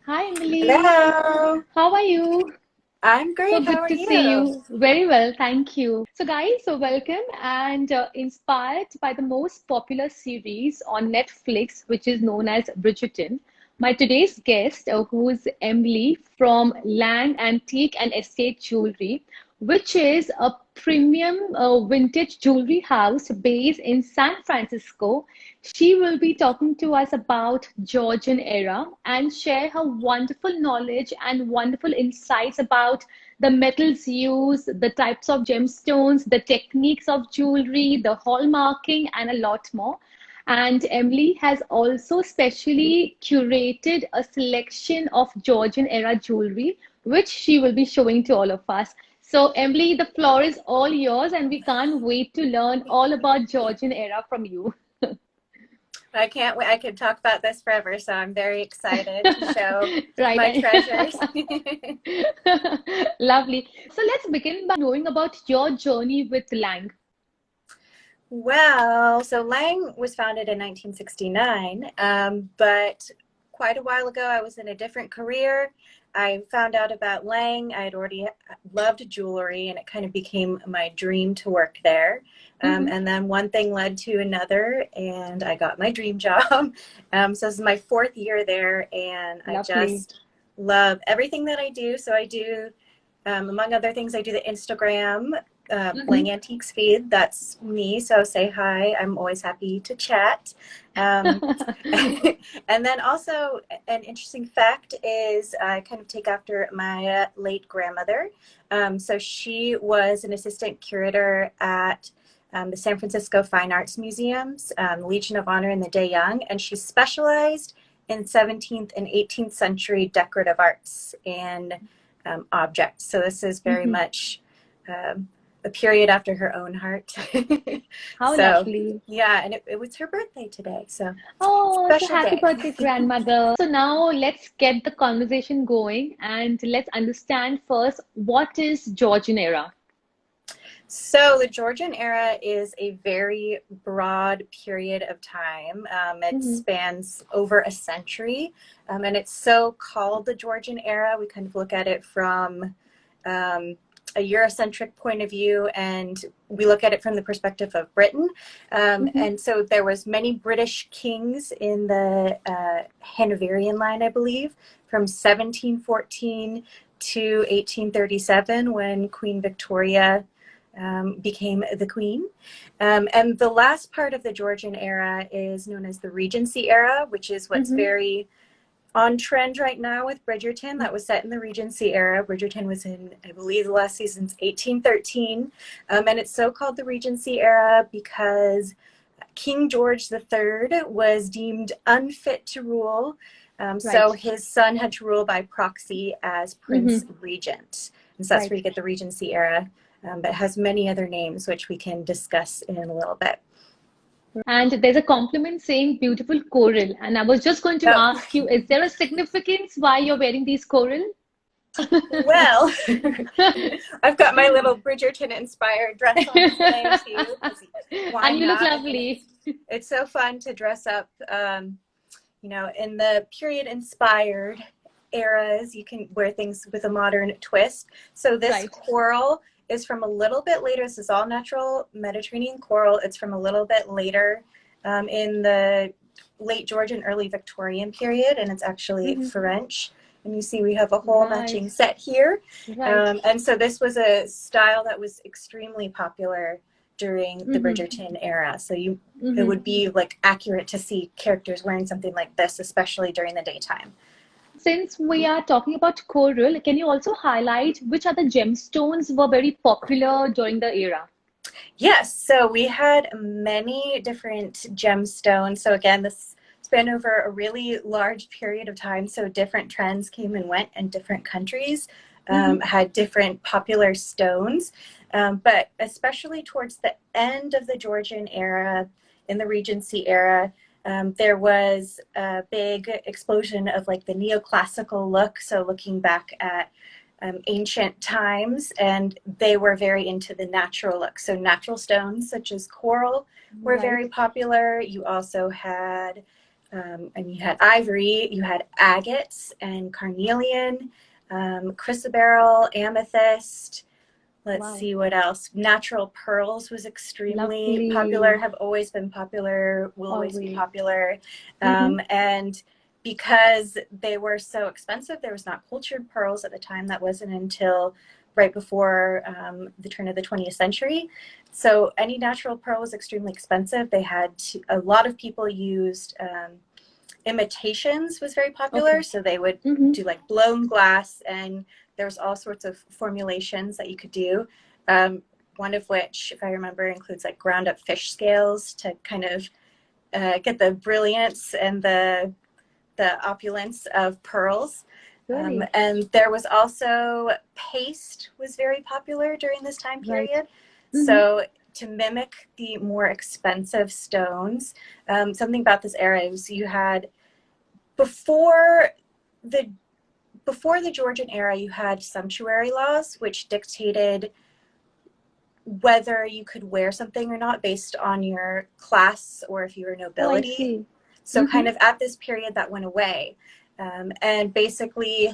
Hi, Emily. Hello, How are you? I'm So great. How good are to see you? you. Very well, thank you. So, guys, so welcome and inspired by the most popular series on Netflix, which is known as Bridgerton. My today's guest, who is Emily from Lang Antique and Estate Jewelry, which is a premium vintage jewelry house based in San Francisco. She will be talking to us about Georgian era and share her wonderful knowledge and wonderful insights about the metals used, the types of gemstones, the techniques of jewelry, the hallmarking, and a lot more. And Emily has also specially curated a selection of Georgian era jewelry, which she will be showing to all of us. So, Emily, the floor is all yours, and we can't wait to learn all about Georgian era from you. I can't wait. I could talk about this forever, so I'm very excited to show my Right. treasures. Lovely. So let's begin by knowing about your journey with Lang. Well, so Lang was founded in 1969, but quite a while ago I was in a different career. I found out about Lang. I had already loved jewelry, and it kind of became my dream to work there. Hmm. And then one thing led to another, and I got my dream job. So this is my fourth year there, and I Lovely. just love everything that I do. So I do, among other things, I do the Instagram Lang Hmm. Antiques feed. That's me. So say hi. I'm always happy to chat. Um, and then also an interesting fact is I kind of take after my late grandmother. So she was an assistant curator at the San Francisco Fine Arts Museums, Legion of Honor and the De Young, and she specialized in 17th and 18th century decorative arts and objects. So this is very Hmm. much um, a period after her own heart. How So lovely. yeah, and it was her birthday today, so Oh, so special happy day. birthday, grandmother. So now let's get the conversation going and let's understand first what is Georgian era. So the Georgian era is a very broad period of time. It Hmm. spans over a century, and it's so called the Georgian era. We kind of look at it from um, a Eurocentric point of view, and we look at it from the perspective of Britain. Hmm. And so there was many British kings in the Hanoverian line, I believe, from 1714 to 1837, when Queen Victoria became the queen. And the last part of the Georgian era is known as the Regency era, which is what's Hmm. very on trend right now with Bridgerton. That was set in the Regency era. Bridgerton was in, I believe, the last season's 1813. And it's so called the Regency era because King George III was deemed unfit to rule. So Right. his son had to rule by proxy as Prince Hmm. Regent. And so that's where Right. you get the Regency era, but it has many other names, which we can discuss in a little bit. And there's a compliment saying beautiful coral. And I was just going to Oh, ask you, is there a significance why you're wearing these coral? well, I've got my little Bridgerton inspired dress on today too, because why And you look not? I think lovely. it's so fun to dress up. In the period inspired eras, you can wear things with a modern twist. So this Right. coral is from a little bit later. This is all natural Mediterranean coral. It's from a little bit later in the late Georgian, early Victorian period, and it's actually Hmm. French. And you see we have a whole matching Right. set here. Right. And so this was a style that was extremely popular during the Hmm. Bridgerton era. So it Hmm. would be like accurate to see characters wearing something like this, especially during the daytime. Since we are talking about coral, can you also highlight which other gemstones were very popular during the era? Yes, so we had many different gemstones. So again, this spanned over a really large period of time. So different trends came and went, and different countries Hmm. had different popular stones. But especially towards the end of the Georgian era, in the Regency era, there was a big explosion of like the neoclassical look. So looking back at ancient times, and they were very into the natural look. So natural stones such as coral were very Right. popular. You also had and you had ivory, you had agates and carnelian, chrysoberyl, amethyst. Let's Wow. see what else. Natural pearls was extremely popular, Lovely. have always been popular, will always be Always. popular. Mm-hmm. And because they were so expensive, there was not cultured pearls at the time. That wasn't until right before the turn of the 20th century. So any natural pearl was extremely expensive. They had a lot of people used imitations was very popular. Okay. So they would Mm-hmm. do like blown glass, and there's all sorts of formulations that you could do. One of which, if I remember, includes like ground up fish scales to kind of get the brilliance and the opulence of pearls. Really? And there was also paste was very popular during this time Right. period. Mm-hmm. So to mimic the more expensive stones, something about this era was you had before the Georgian era, you had sumptuary laws, which dictated whether you could wear something or not based on your class or if you were Oh, I nobility. see. So Mm-hmm. kind of at this period that went away. And basically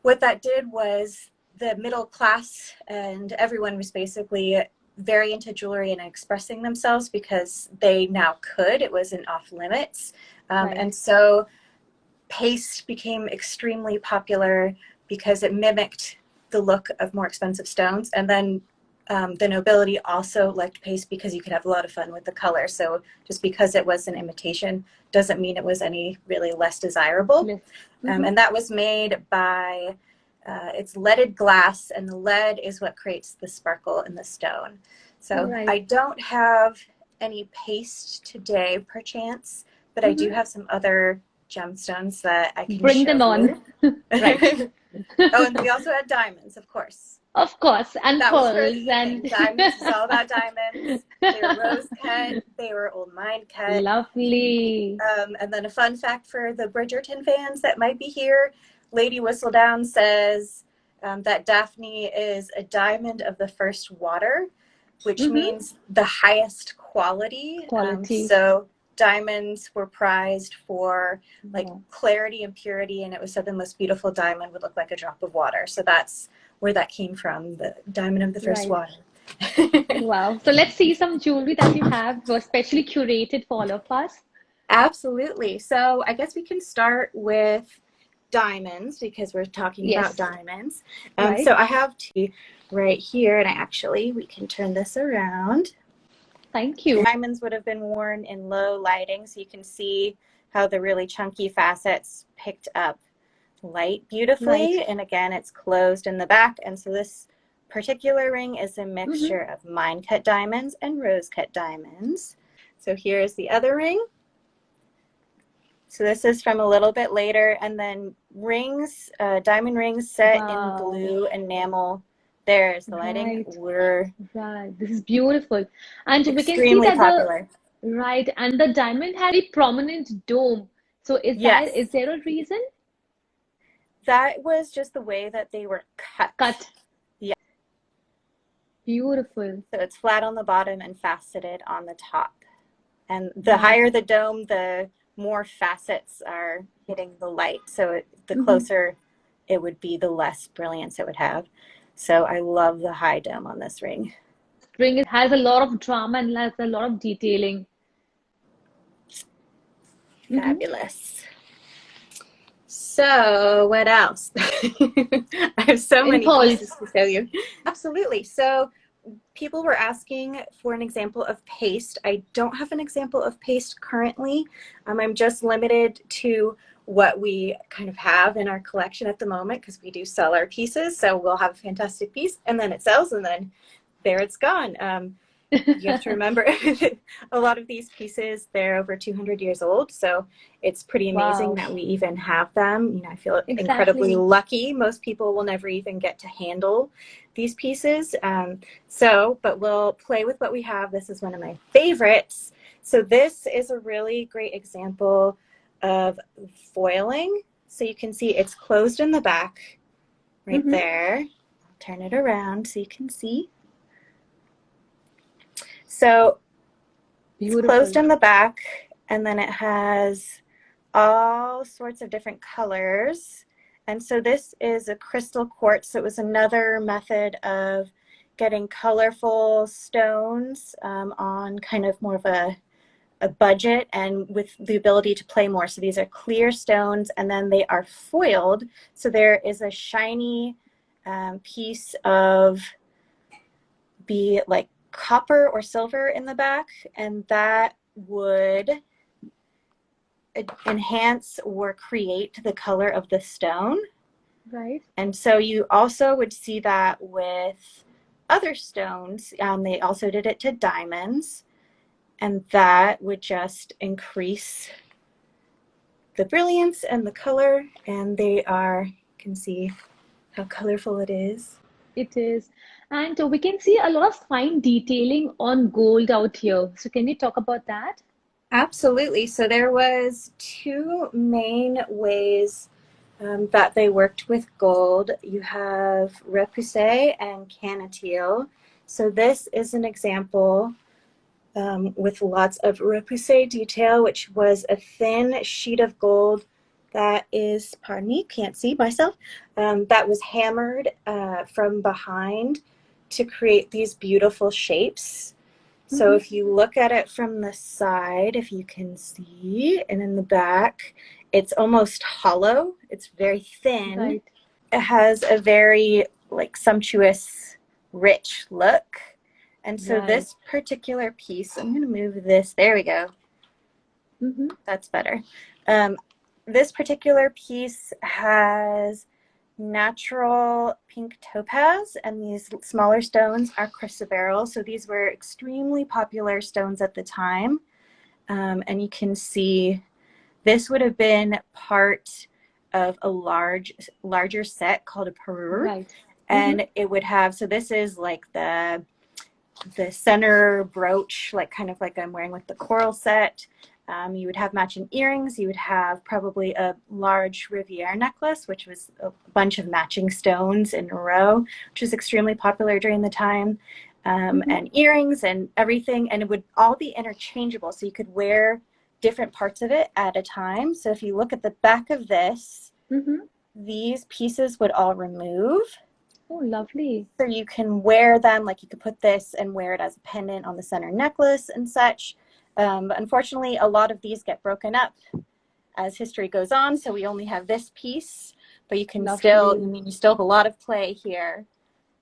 what that did was the middle class and everyone was basically very into jewelry and expressing themselves because they now could. It wasn't off limits. Right. And so paste became extremely popular because it mimicked the look of more expensive stones. And then the nobility also liked paste because you could have a lot of fun with the color. So just because it was an imitation doesn't mean it was any really less desirable. Yes. Mm-hmm. And that was made by, it's leaded glass, and the lead is what creates the sparkle in the stone. All So right. I don't have any paste today, perchance, but I do Mm-hmm. have some other gemstones that I can Bring show them you. on. Right. Oh, and we also had diamonds, of course. Of course. And That was for the pearls evening. and Diamonds is all about diamonds. They were rose cut. They were old mine cut. lovely. And then a fun fact for the Bridgerton fans that might be here, Lady Whistledown says that Daphne is a diamond of the first water, which Mm-hmm. means the highest quality. Quality. So diamonds were prized for like Wow. clarity and purity, and it was said the most beautiful diamond would look like a drop of water. So that's where that came from, the diamond of the first Right. water. Wow. So let's see some jewelry that you have, specially curated for all of us. Absolutely. So I guess we can start with diamonds because we're talking about Yes. diamonds. Right. So I have two right here, and we can turn this around. Thank you. Diamonds would have been worn in low lighting, so you can see how the really chunky facets picked up light Right. beautifully. And again, it's closed in the back. And so this particular ring is a Mm-hmm. mixture of mine cut diamonds and rose cut diamonds. So here's the other ring. So this is from a little bit later. And then rings, diamond rings set in Wow. blue enamel. There's the lighting. Right. Were Right. This is beautiful. And we can see extremely that popular. right, and the diamond had a prominent dome. So is Yes, there a reason? that was just the way that they were cut. Cut. Yeah. Beautiful. So it's flat on the bottom and faceted on the top. And the Wow. higher the dome, the more facets are hitting the light. So the Mm-hmm. closer it would be, the less brilliance it would have. So I love the high dome on this ring. Ring has a lot of drama and has a lot of detailing. Mm-hmm. Fabulous. So what else? I have so In many pieces pearls. to show you. Absolutely. So people were asking for an example of paste. I don't have an example of paste currently. I'm just limited to what we kind of have in our collection at the moment because we do sell our pieces. So we'll have a fantastic piece and then it sells and then there it's gone. You have to remember a lot of these pieces, they're over 200 years old. So it's pretty amazing Wow. that we even have them. You know, I feel incredibly Exactly. lucky. Most people will never even get to handle these pieces. But we'll play with what we have. This is one of my favorites. So this is a really great example of foiling. So you can see it's closed in the back right Mm-hmm. there. I'll turn it around so you can see. So it's closed Beautiful. in the back, and then it has all sorts of different colors. And so this is a crystal quartz. So it was another method of getting colorful stones on kind of more of a budget and with the ability to play more. So these are clear stones, and then they are foiled. So there is a shiny piece of be like copper or silver in the back, and that would enhance or create the color of the stone. Right. And so you also would see that with other stones. They also did it to diamonds, and that would just increase the brilliance and the color. And they are, you can see how colorful it is. It is. And we can see a lot of fine detailing on gold out here. So can you talk about that? Absolutely. So there was two main ways that they worked with gold. You have Repousse and Cannetille. So this is an example with lots of Repousse detail, which was a thin sheet of gold that is, pardon me, can't see myself, that was hammered from behind to create these beautiful shapes. So if you look at it from the side, if you can see, and in the back, it's almost hollow. It's very thin. Right. It has a very like sumptuous, rich look. And so Right. this particular piece, I'm going to move this. There we go. That's better. This particular piece has natural pink topaz, and these smaller stones are chrysoberyl. So these were extremely popular stones at the time. And you can see this would have been part of a larger set called a parure. Right. And it would have, so this is like the center brooch, like kind of like I'm wearing with the coral set. You would have matching earrings. You would have probably a large Riviere necklace, which was a bunch of matching stones in a row, which was extremely popular during the time, and earrings and everything. And it would all be interchangeable. So you could wear different parts of it at a time. So if you look at the back of this, these pieces would all remove. Oh, lovely. So you can wear them, like you could put this and wear it as a pendant on the center necklace and such. But unfortunately, a lot of these get broken up as history goes on. So we only have this piece, but you can still, I mean, you still have a lot of play here,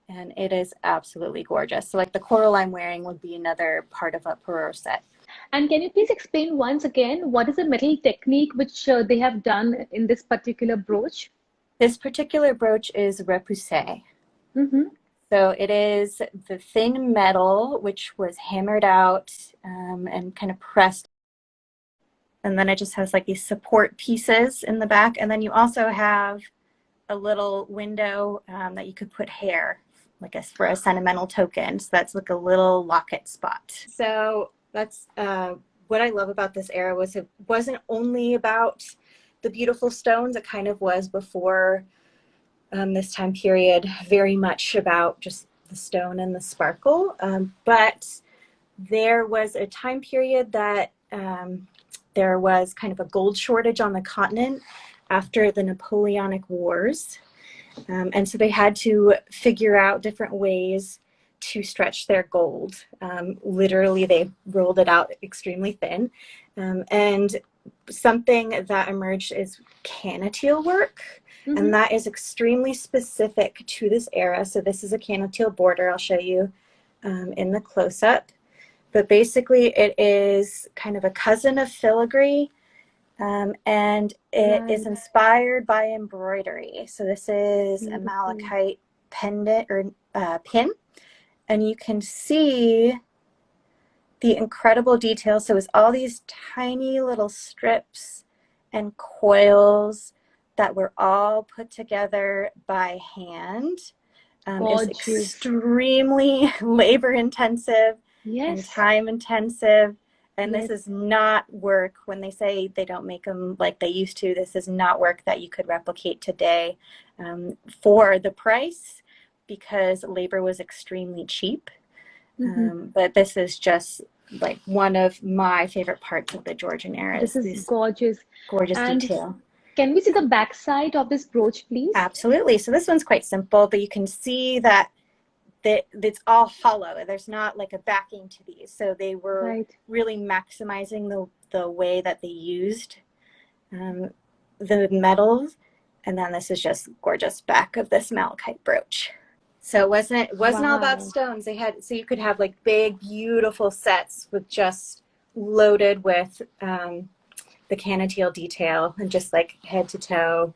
and it is absolutely gorgeous. So like the coral I'm wearing would be another part of a Parure set. And can you please explain once again what is the metal technique which they have done in this particular brooch? This particular brooch is repousse. So it is the thin metal which was hammered out and kind of pressed. And then it just has like these support pieces in the back. And then you also have a little window that you could put hair, like for a sentimental token. So that's like a little locket spot. So that's what I love about this era was it wasn't only about the beautiful stones. It kind of was before this time period, very much about just the stone and the sparkle. But there was a time period that there was kind of a gold shortage on the continent after the Napoleonic Wars. And so they had to figure out different ways to stretch their gold. Literally, they rolled it out extremely thin. And something that emerged is Cannetille work. And that is extremely specific to this era. So this is a Cannetille border. I'll show you in the close-up. But basically, it is kind of a cousin of filigree, and it is inspired by embroidery. So this is a malachite pendant or pin, and you can see the incredible detail. So it's all these tiny little strips and coils that were all put together by hand. It's extremely labor intensive and time intensive. And this is not work, when they say they don't make them like they used to, this is not work that you could replicate today for the price, because labor was extremely cheap. But this is just like one of my favorite parts of the Georgian era This is is this gorgeous. gorgeous And detail. can we see the back side of this brooch, please? Absolutely. So this one's quite simple, but you can see that it's all hollow. There's not like a backing to these. So they were Right. really maximizing the way that they used the metals. And then this is just gorgeous back of this malachite brooch. So it wasn't all about Wow. stones. They had, so you could have like big, beautiful sets with just loaded with the Cannetille detail and just like head to toe.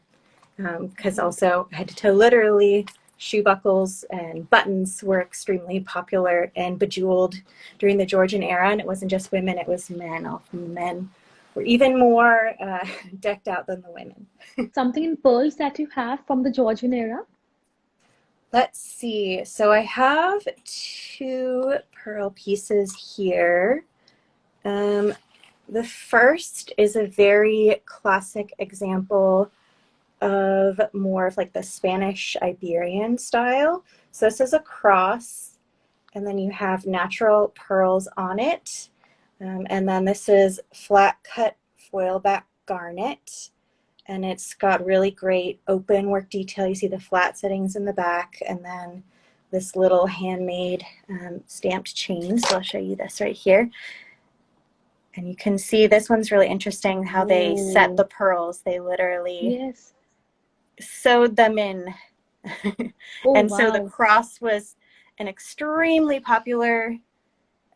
Because also head to toe, literally, shoe buckles and buttons were extremely popular and bejeweled during the Georgian era. And it wasn't just women, it was men. Often men were even more decked out than the women. Something in pearls that you have from the Georgian era? Let's see. So I have two pearl pieces here. The first is a very classic example of more of like the Spanish Iberian style. So this is a cross, and then you have natural pearls on it. And then this is flat cut foil back garnet, and it's got really great open work detail. You see the flat settings in the back, and then this little handmade stamped chain. So I'll show you this right here. And you can see this one's really interesting how they set the pearls. They literally Yes. sewed them in. Oh, And so the wow. cross was an extremely popular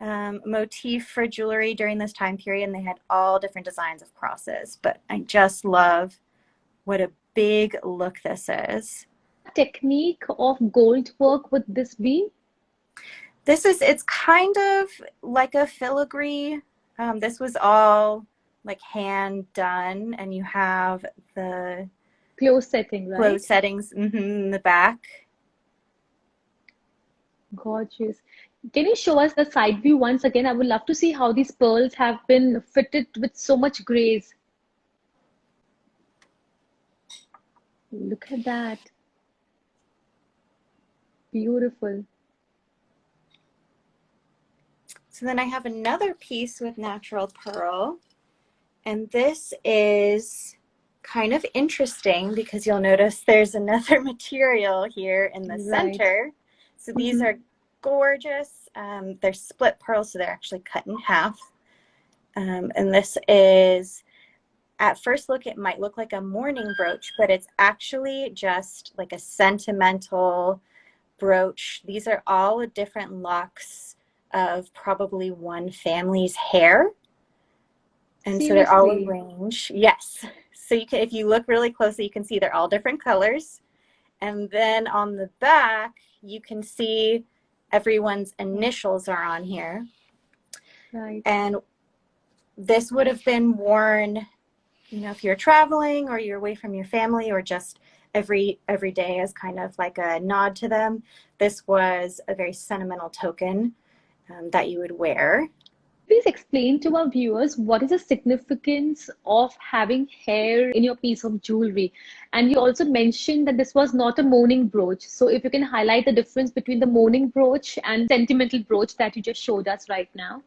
motif for jewelry during this time period, and they had all different designs of crosses. But I just love what a big look this is. Technique of gold work would this be? It's kind of like a filigree. This was all like hand done, and you have the Close setting, close right? settings in the back. Gorgeous. Can you show us the side view once again? I would love to see how these pearls have been fitted with so much grace. Look at that. Beautiful. So then I have another piece with natural pearl, and this is kind of interesting because you'll notice there's another material here in the Right. center. So these are gorgeous. They're split pearls, so they're actually cut in half. And this is, at first look, it might look like a mourning brooch, but it's actually just like a sentimental brooch. These are all different locks of probably one family's hair. And so they're all Seriously. arranged. Yes. So you can, if you look really closely, you can see they're all different colors. And then on the back, you can see everyone's initials are on here. Right. And this would have been worn, you know, if you're traveling or you're away from your family, or just every day as kind of like a nod to them. This was a very sentimental token that you would wear. Please explain to our viewers what is the significance of having hair in your piece of jewelry. And you also mentioned that this was not a mourning brooch. So if you can highlight the difference between the mourning brooch and sentimental brooch that you just showed us right now.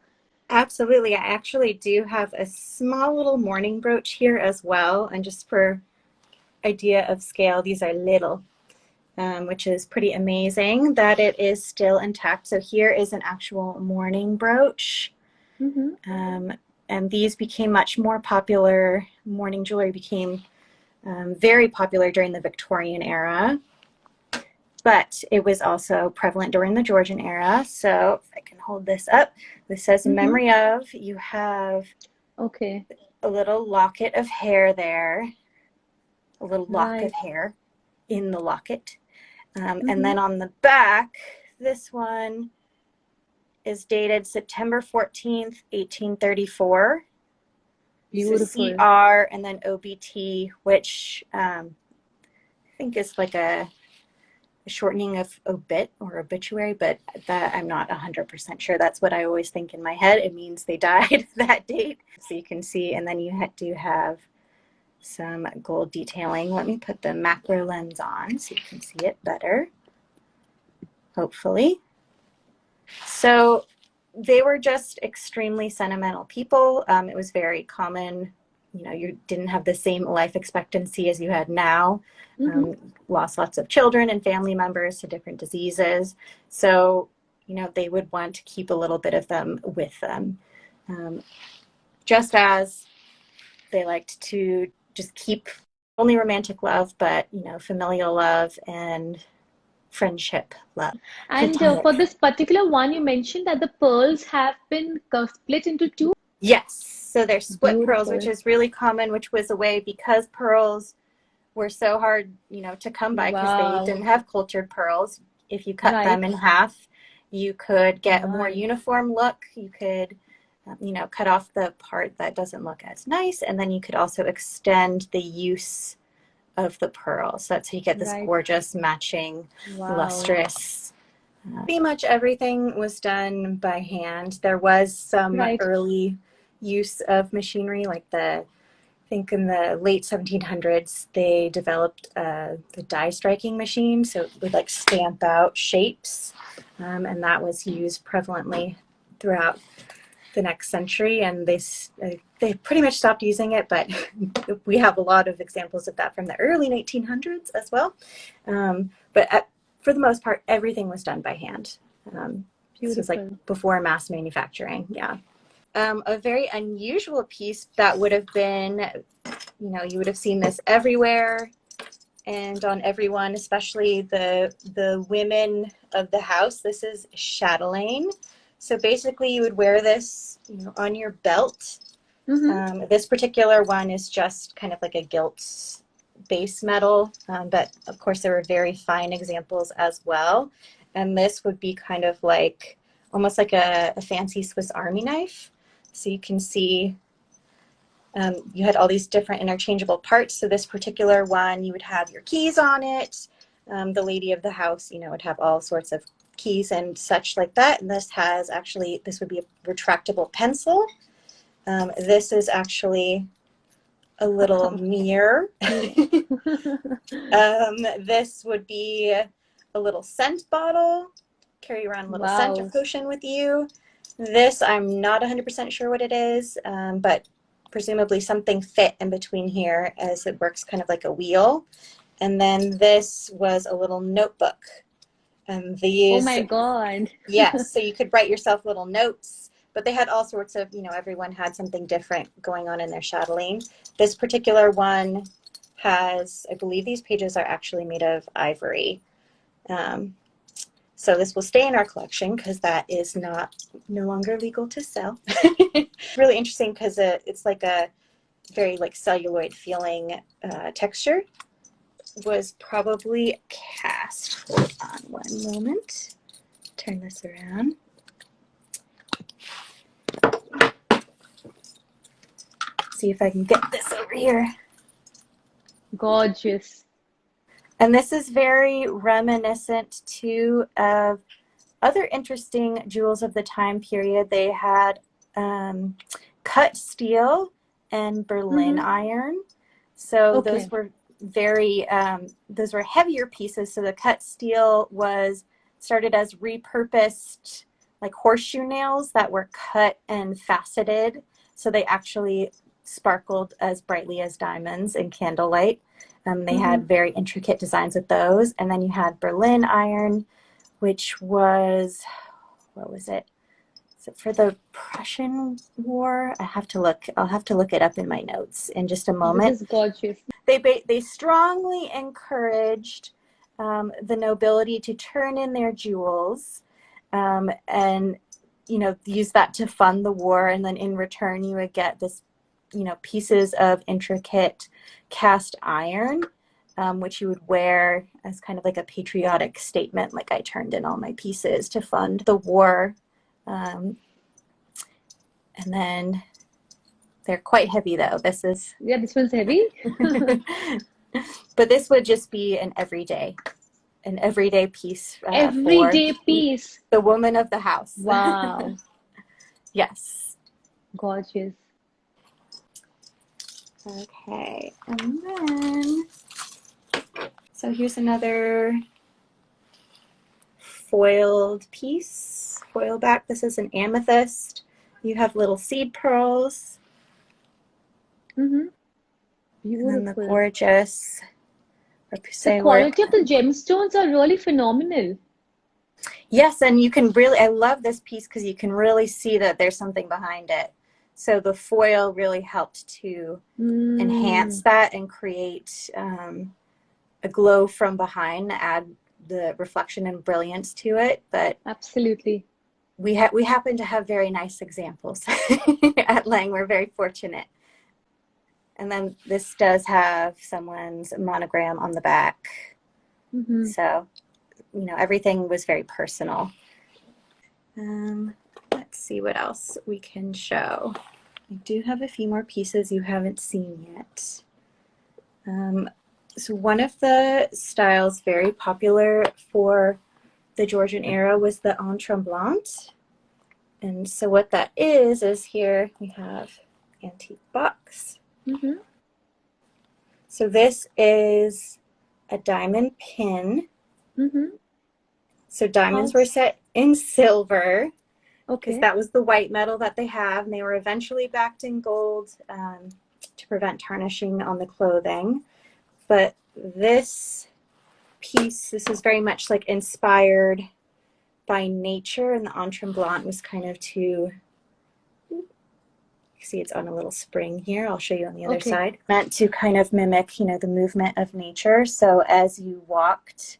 Absolutely. I actually do have a small little mourning brooch here as well. And just for idea of scale, these are little, which is pretty amazing that it is still intact. So here is an actual mourning brooch. And these became much more popular. Mourning jewelry became very popular during the Victorian era, but it was also prevalent during the Georgian era. So if I can hold this up, this says memory of. You have Okay. a little locket of hair there, a little lock of Right. hair in the locket. And then on the back, this one is dated September 14th, 1834. Beautiful. So CR and then OBT, which I think is like a shortening of obit or obituary, but that I'm not 100% sure. That's what I always think in my head. It means they died that date. So you can see, and then you do have some gold detailing. Let me put the macro lens on so you can see it better, hopefully. So they were just extremely sentimental people. It was very common, you know, you didn't have the same life expectancy as you had now. Mm-hmm. Lost lots of children and family members to different diseases. So, you know, they would want to keep a little bit of them with them. Just as they liked to just keep only romantic love, but, you know, familial love and friendship love. And for Platonic. this particular one, you mentioned that the pearls have been split into two. Yes. So they're split pearls, which Beautiful. is really common, which was a way because pearls were so hard, you know, to come by because they Wow. didn't have cultured pearls. If you cut them Right. in half, you could get a more Right. uniform look. You could, you know, cut off the part that doesn't look as nice, and then you could also extend the use of the pearl. So that's how you get this Right. gorgeous, matching, Wow. lustrous. Pretty much everything was done by hand. There was some Right. early use of machinery, like I think in the late 1700s, they developed the die striking machine. So it would like stamp out shapes, and that was used prevalently throughout the next century. And they pretty much stopped using it, but we have a lot of examples of that from the early 1900s as well. For the most part, everything was done by hand. This was like Beautiful. before mass manufacturing. Yeah. A very unusual piece that would have been, you know, you would have seen this everywhere and on everyone, especially the women of the house. This is chatelaine. So basically you would wear this, you know, on your belt. Mm-hmm. This particular one is just kind of like a gilt base metal, but of course there were very fine examples as well. And this would be kind of like almost like a fancy Swiss Army knife. So you can see you had all these different interchangeable parts. So this particular one, you would have your keys on it. The lady of the house, you know, would have all sorts of keys and such like that. And this has actually, this would be a retractable pencil. This is actually a little mirror. Yeah. This would be a little scent bottle. Carry around a little scent Wow. potion with you. This, I'm not 100% sure what it is, but presumably something fit in between here as it works kind of like a wheel. And then this was a little notebook. And Oh these, my God. yes, so you could write yourself little notes, but they had all sorts of, you know, everyone had something different going on in their chatelaine. This particular one has, I believe these pages are actually made of ivory. So this will stay in our collection because that is no longer legal to sell. Really interesting because it's like a very like celluloid feeling texture. Was probably cast. Hold on one moment. Turn this around. See if I can get this over here. Gorgeous. And this is very reminiscent too of other interesting jewels of the time period. They had cut steel and Berlin Mm-hmm. iron. So those Okay. were those were heavier pieces. So the cut steel was started as repurposed like horseshoe nails that were cut and faceted. So they actually sparkled as brightly as diamonds in candlelight. They Mm-hmm. had very intricate designs with those. And then you had Berlin iron, which was, what was it? So for the Prussian War, I'll have to look it up in my notes in just a This moment. is gorgeous. They strongly encouraged the nobility to turn in their jewels and, you know, use that to fund the war. And then in return, you would get this, you know, pieces of intricate cast iron, which you would wear as kind of like a patriotic statement, like I turned in all my pieces to fund the war. And then they're quite heavy though. This is, Yeah, this one's heavy. but this would just be an everyday piece for Everyday piece. the woman of the house. Wow. Yes. Gorgeous. Okay, and then, so here's another foiled piece foil back. This is an amethyst. You have little seed pearls. Mm-hmm. And then the Beautiful. gorgeous The repousse work. quality of the gemstones are really phenomenal. Yes, and you can really, I love this piece because you can really see that there's something behind it. So the foil really helped to enhance that and create a glow from behind, add the reflection and brilliance to it. But Absolutely. we happen to have very nice examples at Lang. We're very fortunate. And then this does have someone's monogram on the back. Mm-hmm. So, you know, everything was very personal. Let's see what else we can show. I do have a few more pieces you haven't seen yet. So one of the styles very popular for the Georgian era was the en tremblant. And so what that is here we have antique box. Mm-hmm. So this is a diamond pin. Mm-hmm. So diamonds were set in silver because Okay. that was the white metal that they have, and they were eventually backed in gold to prevent tarnishing on the clothing. But this piece, this is very much like inspired by nature, and the en tremblant was kind of to, you see it's on a little spring here, I'll show you on the other side, meant to kind of mimic, you know, the movement of nature. So as you walked,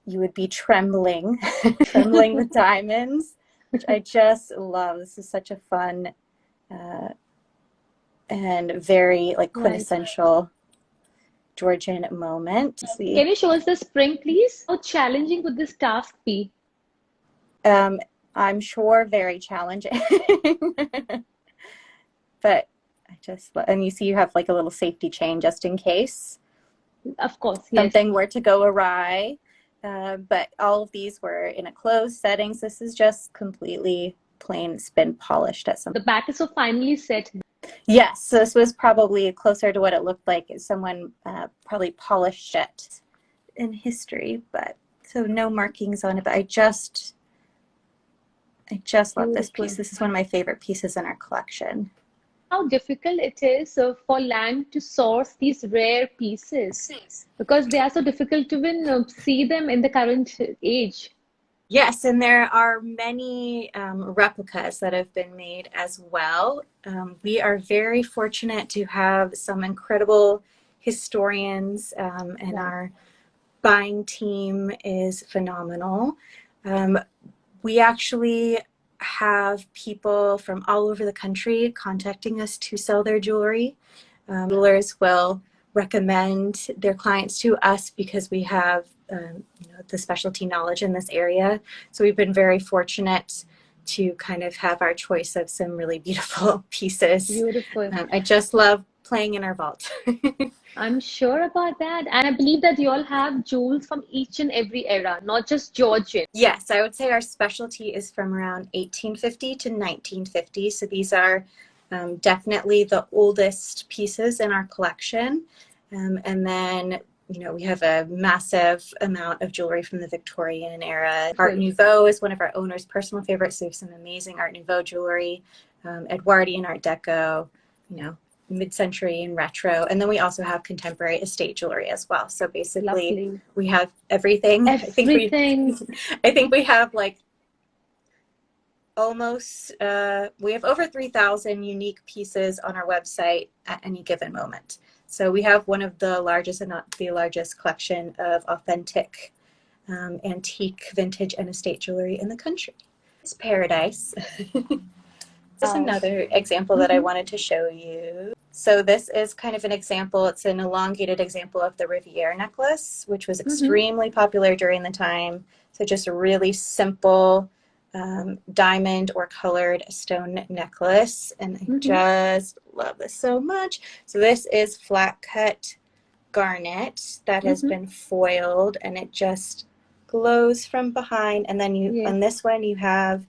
you would be trembling, trembling with diamonds, which I just love. This is such a fun and very like quintessential Georgian moment. See. Can you show us the spring, please? How challenging would this task be? I'm sure very challenging. But I just, and you see you have like a little safety chain just in case. Of course, yes. Something were to go awry. But all of these were in a closed settings. This is just completely plain. It's been polished at some. The back is so finely set. Yes, so this was probably closer to what it looked like. Someone probably polished it in history, but so no markings on it. But I just love this piece. This is one of my favorite pieces in our collection. How difficult it is for Lang to source these rare pieces because they are so difficult to even see them in the current age. Yes, and there are many replicas that have been made as well. We are very fortunate to have some incredible historians, and our buying team is phenomenal. We actually have people from all over the country contacting us to sell their jewelry. Jewelers will recommend their clients to us because we have you know, the specialty knowledge in this area. So we've been very fortunate to kind of have our choice of some really beautiful pieces. Beautiful. I just love playing in our vault. I'm sure about that. And I believe that you all have jewels from each and every era, not just Georgian. Yes, I would say our specialty is from around 1850 to 1950. So these are definitely the oldest pieces in our collection. And then, you know, we have a massive amount of jewelry from the Victorian era. Art Nouveau is one of our owner's personal favorites. So we have some amazing Art Nouveau jewelry, Edwardian Art Deco, you know, mid-century and retro, and then we also have contemporary estate jewelry as well. So basically we have everything. I think we have like almost we have over 3,000 unique pieces on our website at any given moment. So we have one of the largest, and not the largest, collection of authentic antique, vintage, and estate jewelry in the country. It's paradise. This is another example that I wanted to show you. So this is kind of an example. It's an elongated example of the Riviere necklace, which was extremely popular during the time. So just a really simple diamond or colored stone necklace. And I just love this so much. So this is flat cut garnet that has been foiled, and it just glows from behind. And then you on this one you have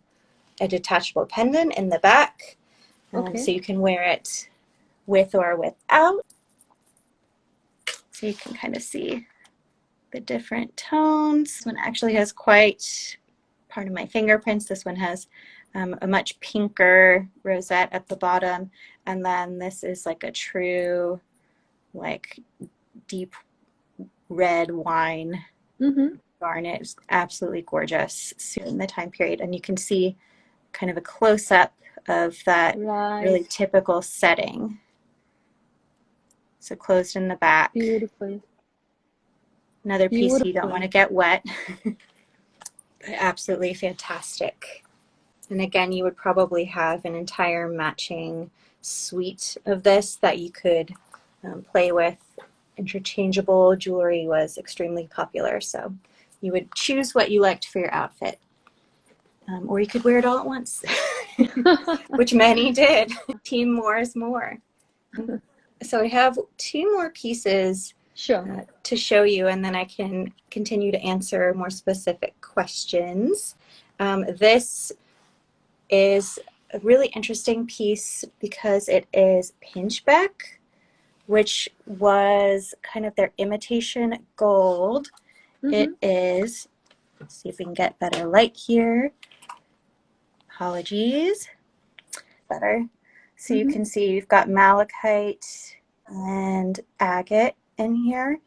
a detachable pendant in the back, so you can wear it with or without. So you can kind of see the different tones. This one actually has quite part of my fingerprints. This one has a much pinker rosette at the bottom. And then this is like a true, like deep red wine garnet. It's absolutely gorgeous in the time period. And you can see kind of a close-up of that really typical setting. So closed in the back. Beautiful. Another piece you don't want to get wet. Absolutely fantastic. And again, you would probably have an entire matching suite of this that you could play with. Interchangeable jewelry was extremely popular, so you would choose what you liked for your outfit. Or you could wear it all at once, which many did. Team more is more. So I have two more pieces to show you, and then I can continue to answer more specific questions. This is a really interesting piece because it is pinchbeck, which was kind of their imitation gold. It is, let's see if we can get better light here. Apologies. Better. So you can see you've got malachite and agate in here.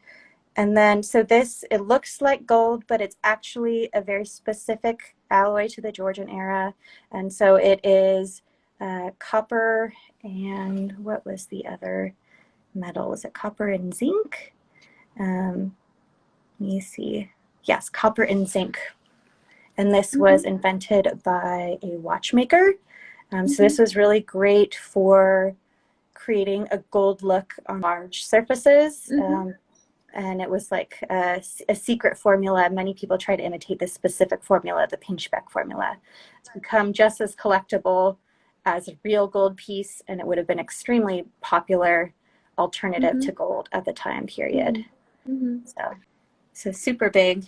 And then, so this, it looks like gold, but it's actually a very specific alloy to the Georgian era. And so it is copper and what was the other metal? Was it copper and zinc? Let me see. Yes, copper and zinc. And this was invented by a watchmaker. So this was really great for creating a gold look on large surfaces. And it was like a secret formula. Many people try to imitate this specific formula, the pinchbeck formula. It's become just as collectible as a real gold piece, and it would have been extremely popular alternative to gold at the time period. So super big,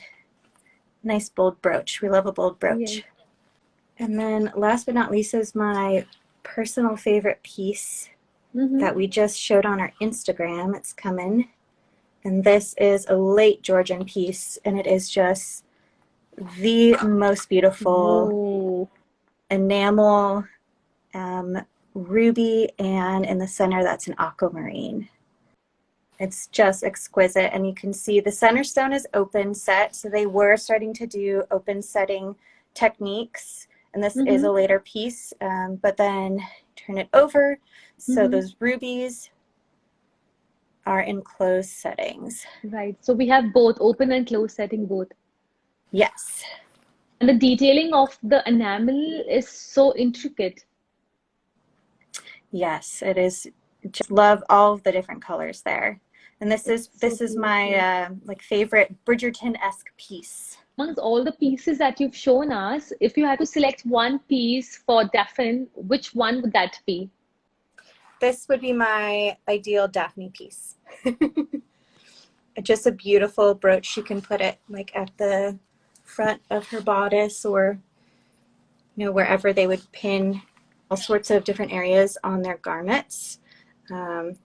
nice bold brooch. We love a bold brooch. And then last but not least is my personal favorite piece that we just showed on our Instagram. It's coming. And this is a late Georgian piece, and it is just the most beautiful enamel ruby, and in the center that's an aquamarine. It's just exquisite, and you can see the center stone is open set, so they were starting to do open setting techniques, and this is a later piece, but then turn it over, so those rubies are in closed settings. Right. So we have both open and closed setting both. Yes. And the detailing of the enamel is so intricate. Yes, it is. Just love all of the different colors there. And this is my like favorite Bridgerton-esque piece. Amongst all the pieces that you've shown us, if you had to select one piece for Daphne, which one would that be? This would be my ideal Daphne piece. Just a beautiful brooch. You can put it like at the front of her bodice, or wherever they would pin all sorts of different areas on their garments. But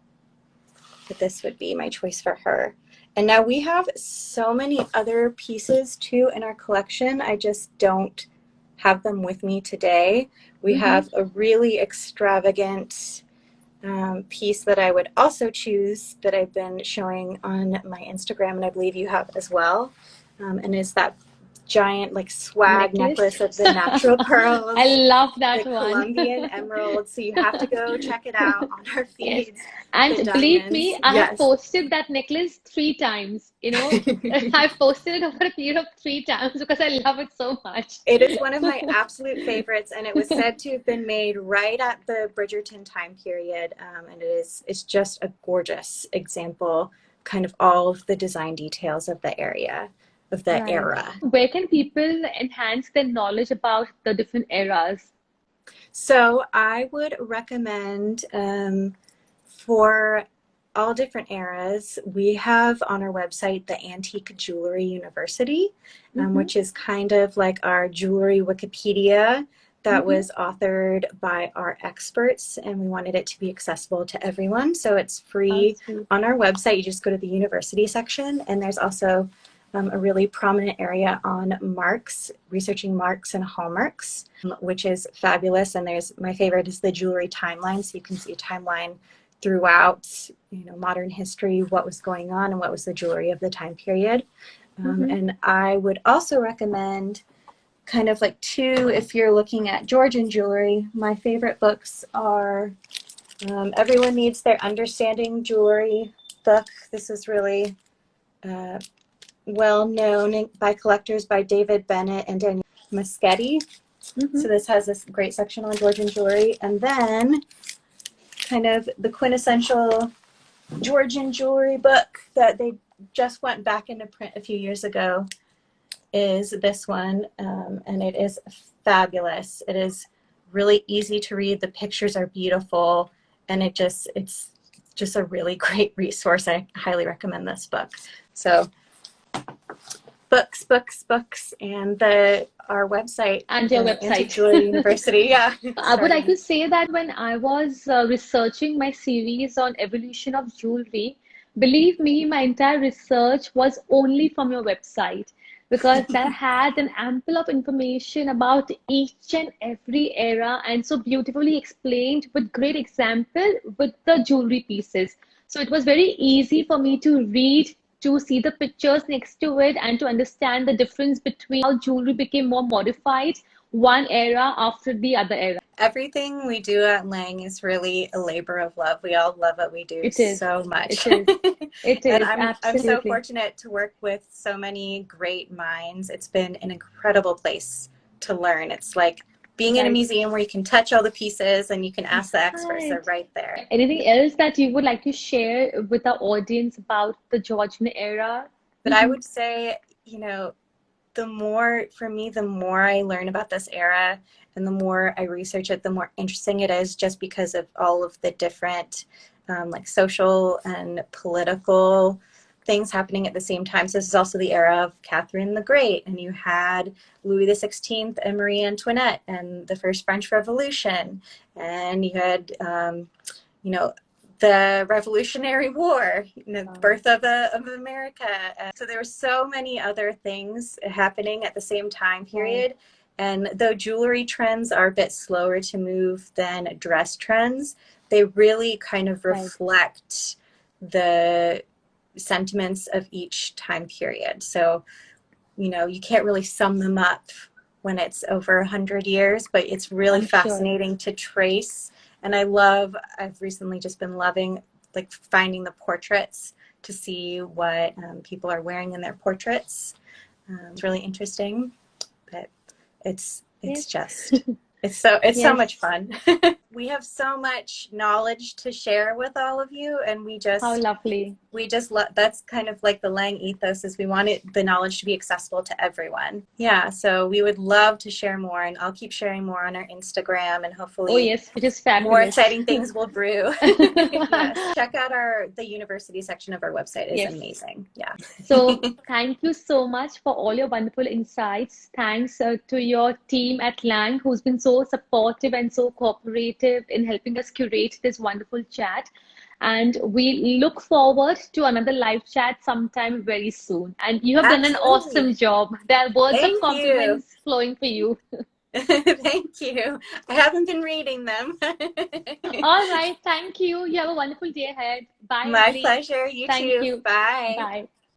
this would be my choice for her. And now we have so many other pieces too in our collection. I just don't have them with me today. We have a really extravagant piece that I would also choose that I've been showing on my Instagram, and I believe you have as well, and is that giant like swag necklace of the natural pearls. I love that the one. Colombian emerald. So you have to go check it out on our feeds. And believe me, I have posted that necklace 3 times. I've posted it over a period of 3 times because I love it so much. It is one of my absolute favorites, and it was said to have been made right at the Bridgerton time period, and it's just a gorgeous example, kind of all of the design details of the area. Of the era. Where can people enhance their knowledge about the different eras? So I would recommend for all different eras, we have on our website the Antique Jewelry University, which is kind of like our jewelry Wikipedia that was authored by our experts, and we wanted it to be accessible to everyone. So it's free on our website. You just go to the university section, and there's also a really prominent area on marks, researching marks and hallmarks, which is fabulous. And my favorite is the jewelry timeline. So you can see a timeline throughout, modern history, what was going on and what was the jewelry of the time period. And I would also recommend kind of like two, if you're looking at Georgian jewelry. My favorite books are Everyone Needs Their Understanding Jewelry book. This is really well known by collectors, by David Bennett and Daniel Moschetti. So this has this great section on Georgian jewelry. And then kind of the quintessential Georgian jewelry book that they just went back into print a few years ago is this one, and it is fabulous. It is really easy to read. The pictures are beautiful, and it's just a really great resource. I highly recommend this book. So books, and our website. And your website. Jewelry University, yeah. I would like to say that when I was researching my series on evolution of jewelry, believe me, my entire research was only from your website, because that had an ample of information about each and every era, and so beautifully explained with great example with the jewelry pieces. So it was very easy for me to read, to see the pictures next to it, and to understand the difference between how jewelry became more modified one era after the other era. Everything we do at Lang is really a labor of love. We all love what we do so much. It is. It is. And I'm Absolutely. so fortunate to work with so many great minds. It's been an incredible place to learn. It's like being in a museum where you can touch all the pieces and you can ask the experts. They're right there. Anything else that you would like to share with our audience about the Georgian era? But I would say, the more I learn about this era and the more I research it, the more interesting it is, just because of all of the different like social and political things happening at the same time. So this is also the era of Catherine the Great, and you had Louis XVI and Marie Antoinette and the First French Revolution, and you had the Revolutionary War, the birth of America. So there were so many other things happening at the same time period. And though jewelry trends are a bit slower to move than dress trends, they really kind of reflect the sentiments of each time period. So, you can't really sum them up when it's over 100 years, but it's really fascinating to trace. And I've recently just been loving like finding the portraits to see what people are wearing in their portraits. It's really interesting, but it's so much fun. We have so much knowledge to share with all of you, and how lovely. That's kind of like the Lang ethos, is we want the knowledge to be accessible to everyone. Yeah, so we would love to share more, and I'll keep sharing more on our Instagram, and hopefully which is fabulous. More exciting things will brew. Yes. Check out the university section of our website. It's amazing. Yeah. So thank you so much for all your wonderful insights. Thanks to your team at Lang, who's been so supportive and so cooperative in helping us curate this wonderful chat. And we look forward to another live chat sometime very soon. And you have done an awesome job. There are words of compliments flowing for you. Thank you. I haven't been reading them. All right. Thank you. You have a wonderful day ahead. Bye. My pleasure. You too. Thank you. Bye. Bye.